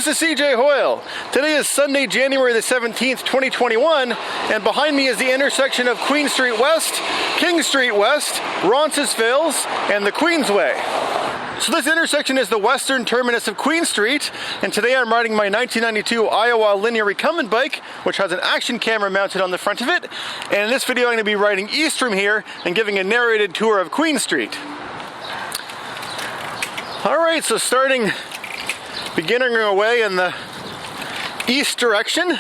this is CjHoyle. Today is Sunday, January the 17th, 2021, and behind me is the intersection of Queen Street West, King Street West, Roncesvalles, and the Queensway. So this intersection is the western terminus of Queen Street, and today I'm riding my 1992 Iowa Linear Recumbent Bike, which has an action camera mounted on the front of it. And in this video I'm going to be riding east from here and giving a narrated tour of Queen Street. Alright, so beginning away in the east direction.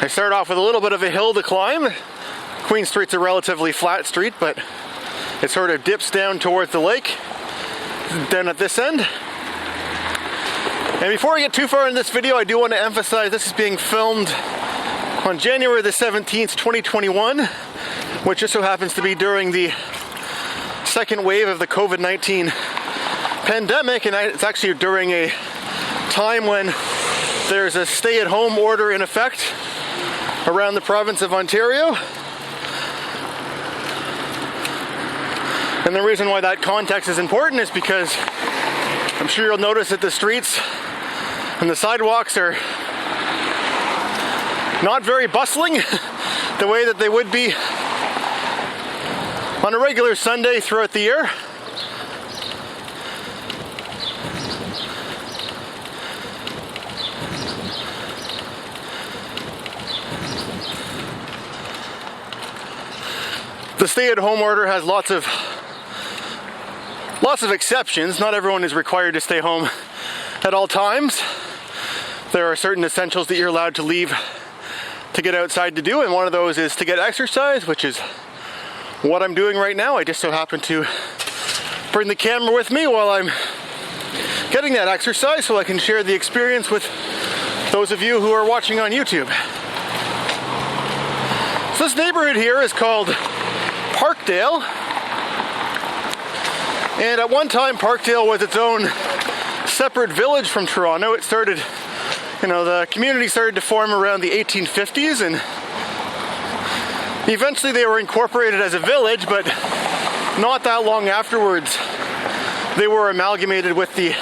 I start off with a little bit of a hill to climb. Queen Street's a relatively flat street, but it sort of dips down towards the lake, down at this end. And before I get too far in this video, I do want to emphasize this is being filmed on January the 17th, 2021, which just so happens to be during the second wave of the COVID-19 pandemic, and it's actually during a time when there's a stay-at-home order in effect around the province of Ontario. And the reason why that context is important is because I'm sure you'll notice that the streets and the sidewalks are not very bustling the way that they would be on a regular Sunday throughout the year. The stay-at-home order has lots of exceptions. Not everyone is required to stay home at all times. There are certain essentials that you're allowed to leave to get outside to do, and one of those is to get exercise, which is what I'm doing right now. I just so happen to bring the camera with me while I'm getting that exercise so I can share the experience with those of you who are watching on YouTube. So this neighborhood here is called Parkdale, and at one time Parkdale was its own separate village from Toronto. It started, the community started to form around the 1850s, and eventually they were incorporated as a village, but not that long afterwards they were amalgamated with the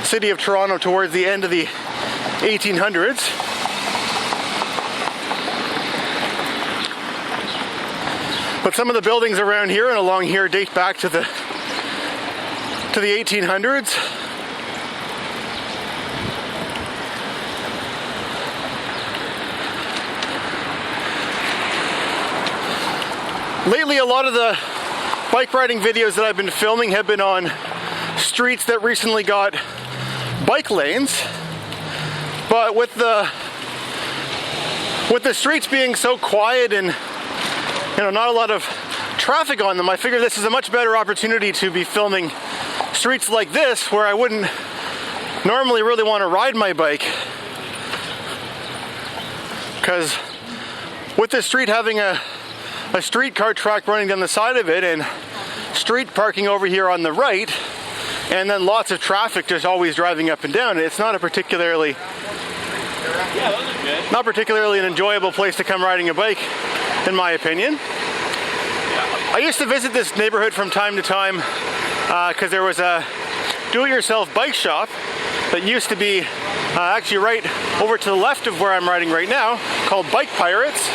city of Toronto towards the end of the 1800s. But some of the buildings around here and along here date back to the 1800s. Lately, a lot of the bike riding videos that I've been filming have been on streets that recently got bike lanes. But with the streets being so quiet and not a lot of traffic on them, I figure this is a much better opportunity to be filming streets like this where I wouldn't normally really want to ride my bike. Because with this street having a streetcar track running down the side of it and street parking over here on the right, and then lots of traffic just always driving up and down, it's not particularly an enjoyable place to come riding a bike, in my opinion. I used to visit this neighborhood from time to time because there was a do-it-yourself bike shop that used to be actually right over to the left of where I'm riding right now, called Bike Pirates.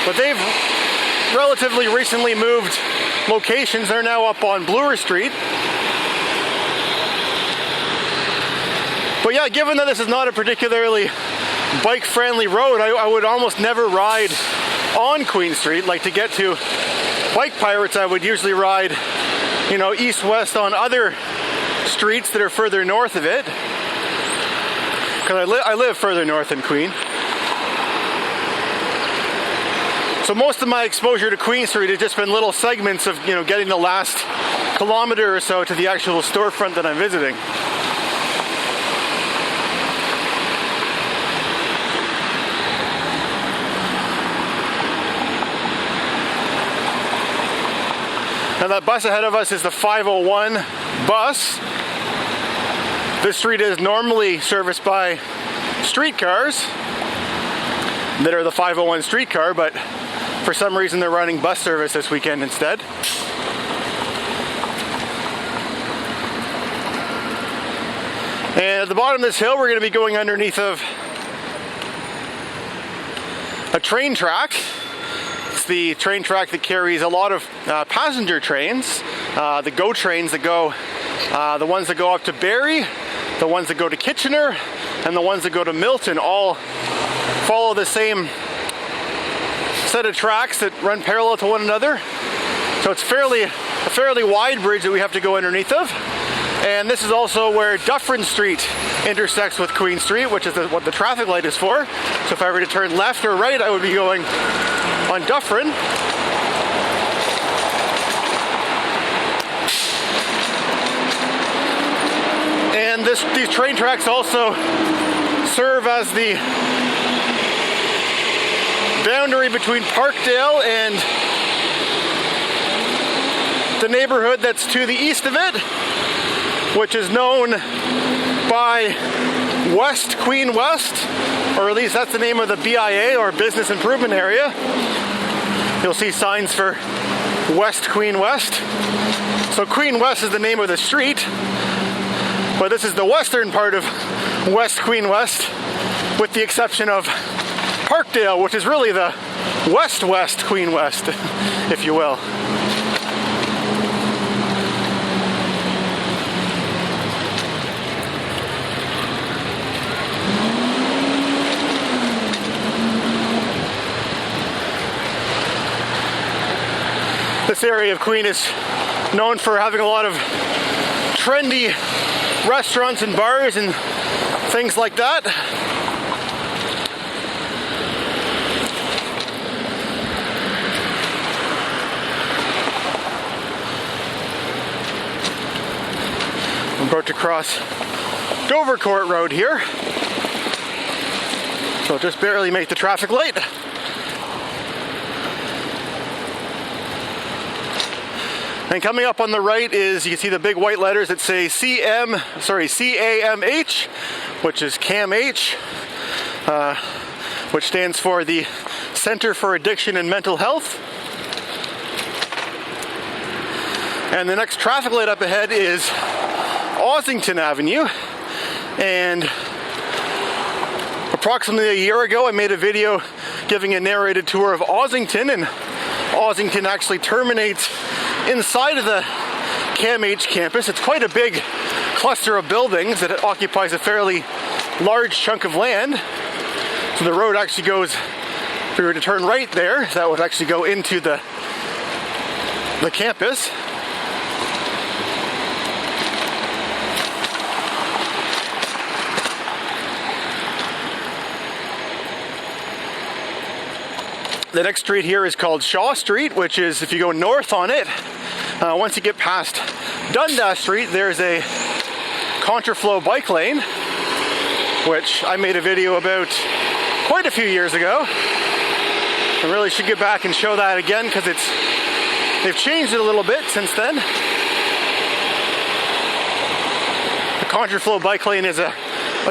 But they've relatively recently moved locations. They're now up on Bloor Street. But yeah, given that this is not a particularly bike-friendly road, I would almost never ride on Queen Street. Like, to get to Bike Pirates, I would usually ride, east-west on other streets that are further north of it. Because I live further north than Queen. So most of my exposure to Queen Street has just been little segments of, getting the last kilometer or so to the actual storefront that I'm visiting. Now that bus ahead of us is the 501 bus. This street is normally serviced by streetcars that are the 501 streetcar, but for some reason they're running bus service this weekend instead. And at the bottom of this hill, we're going to be going underneath of a train track. It's the train track that carries a lot of passenger trains, the GO trains that go, the ones that go up to Barrie, the ones that go to Kitchener, and the ones that go to Milton, all follow the same set of tracks that run parallel to one another. So it's a fairly wide bridge that we have to go underneath of. And this is also where Dufferin Street intersects with Queen Street, which is what the traffic light is for. So if I were to turn left or right, I would be going on Dufferin. And these train tracks also serve as the boundary between Parkdale and the neighborhood that's to the east of it, which is known by West Queen West, or at least that's the name of the BIA, or Business Improvement Area. You'll see signs for West Queen West. So Queen West is the name of the street, but this is the western part of West Queen West, with the exception of Parkdale, which is really the West Queen West, if you will. This area of Queen is known for having a lot of trendy restaurants and bars and things like that. I'm about to cross Dovercourt Road here, so just barely make the traffic light. And coming up on the right is, you can see the big white letters that say CAMH, which is CAMH, which stands for the Center for Addiction and Mental Health. And the next traffic light up ahead is Ossington Avenue. And approximately a year ago, I made a video giving a narrated tour of Ossington, and Ossington actually terminates inside of the CAMH campus. It's quite a big cluster of buildings that occupies a fairly large chunk of land. So the road actually goes, if we were to turn right there, that would actually go into the campus. The next street here is called Shaw Street, which is, if you go north on it, once you get past Dundas Street, there's a Contraflow bike lane, which I made a video about quite a few years ago. I really should get back and show that again, because they've changed it a little bit since then. The Contraflow bike lane is a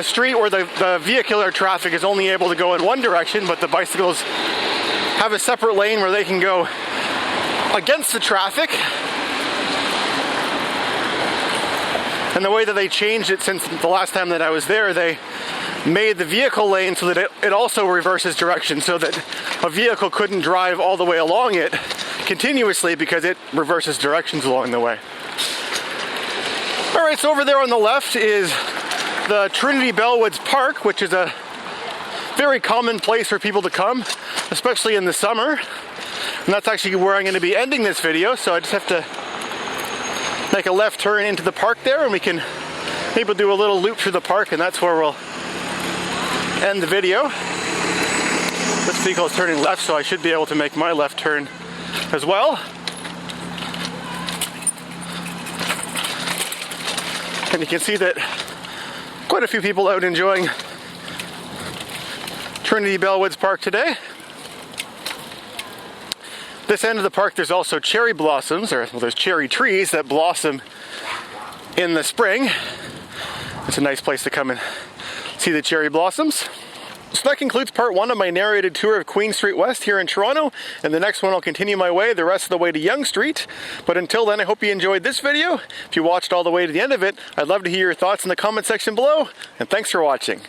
street where the vehicular traffic is only able to go in one direction, but the bicycles have a separate lane where they can go against the traffic. And the way that they changed it since the last time that I was there, they made the vehicle lane so that it also reverses direction, so that a vehicle couldn't drive all the way along it continuously, because it reverses directions along the way. Alright, so over there on the left is the Trinity Bellwoods Park, which is a very common place for people to come, especially in the summer. And that's actually where I'm going to be ending this video, so I just have to make a left turn into the park there, and we can maybe do a little loop through the park, and that's where we'll end the video. This vehicle is turning left, so I should be able to make my left turn as well. And you can see that quite a few people out enjoying Trinity Bellwoods Park today. This end of the park, there's also cherry blossoms, there's cherry trees that blossom in the spring. It's a nice place to come and see the cherry blossoms. So that concludes part 1 of my narrated tour of Queen Street West here in Toronto, and the next one I'll continue my way the rest of the way to Yonge Street. But until then, I hope you enjoyed this video. If you watched all the way to the end of it, I'd love to hear your thoughts in the comment section below, and thanks for watching.